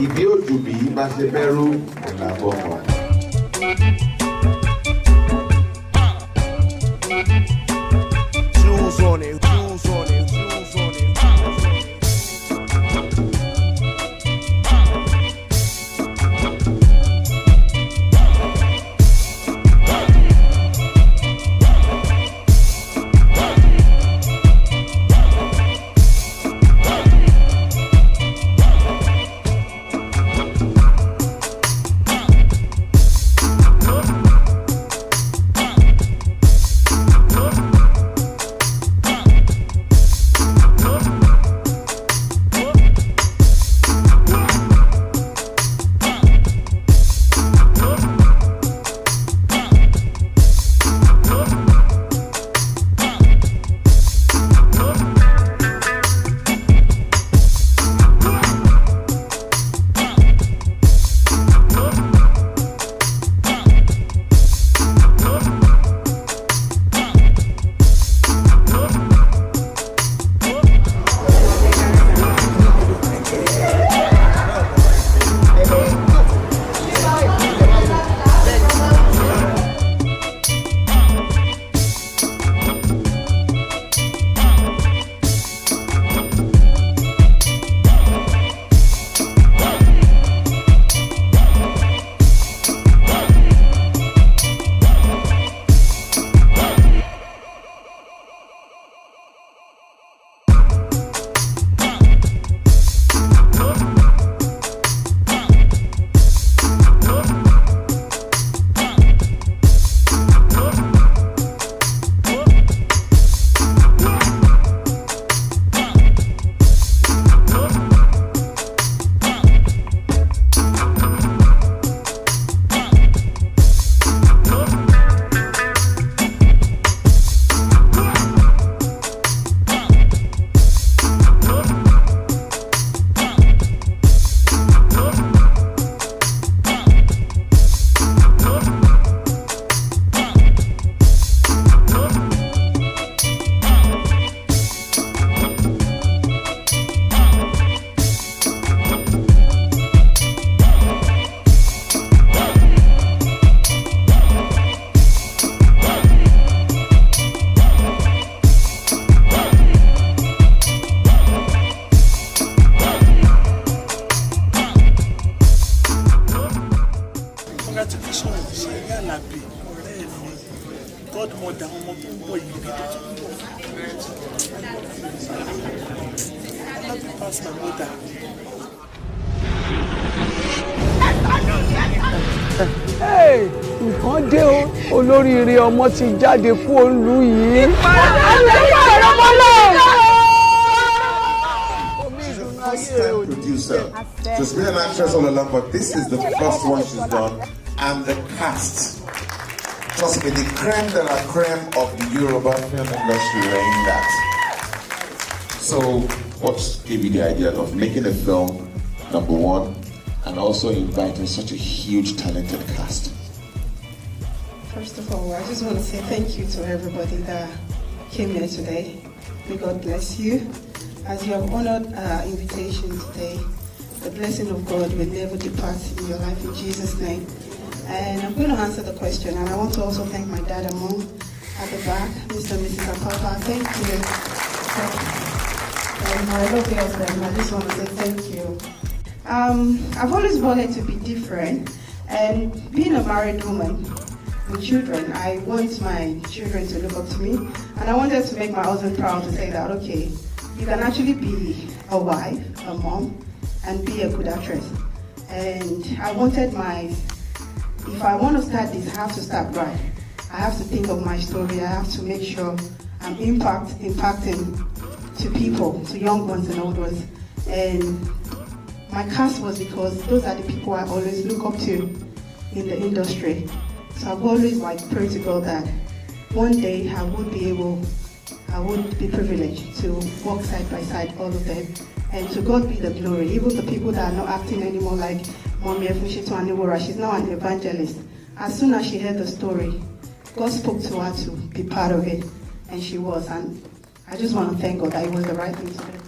Ìdí òjò bí bá ṣe bẹ́rù ọ̀nà àbọ̀mọ̀. Jewels on it, jewels on it, jewels on it. Godmother, ọmọ tó ń bọ̀ yìí bí tó tún bọ̀. I love to pass my mother. Nǹkan dé o, olóríire ọmọ ti jáde kú olú yìí. Producer. She's been an actress all along, but this is the first one she's done, and the cast. Trust me, the creme de la creme of the Yoruba film industry were in that. So, what gave you the idea of making a film, number one, and also inviting such a huge, talented cast? First of all, I just want to say thank you to everybody that came here today. May God bless you. As you have honored our invitation today, the blessing of God will never depart in your life in Jesus' name. And I'm going to answer the question, and I want to also thank my dad and mom at the back, Mr. and Mrs. Apapa. Thank you. And my lovely husband, I just want to say thank you. I've always wanted to be different, and being a married woman with children, I want my children to look up to me, and I wanted to make my husband proud to say that, okay, you can actually be a wife, a mom, and be a good actress. And I wanted if I want to start this, I have to start right. I have to think of my story. I have to make sure I'm impacting to people, to young ones and old ones. And my cast was because those are the people I always look up to in the industry. So I've always prayed to God that one day I would be privileged to walk side by side all of them. And to God be the glory. Even the people that are not acting anymore, like Mommy Efushito Aniwara, she's now an evangelist. As soon as she heard the story, God spoke to her to be part of it, and she was. And I just want to thank God that it was the right thing to do.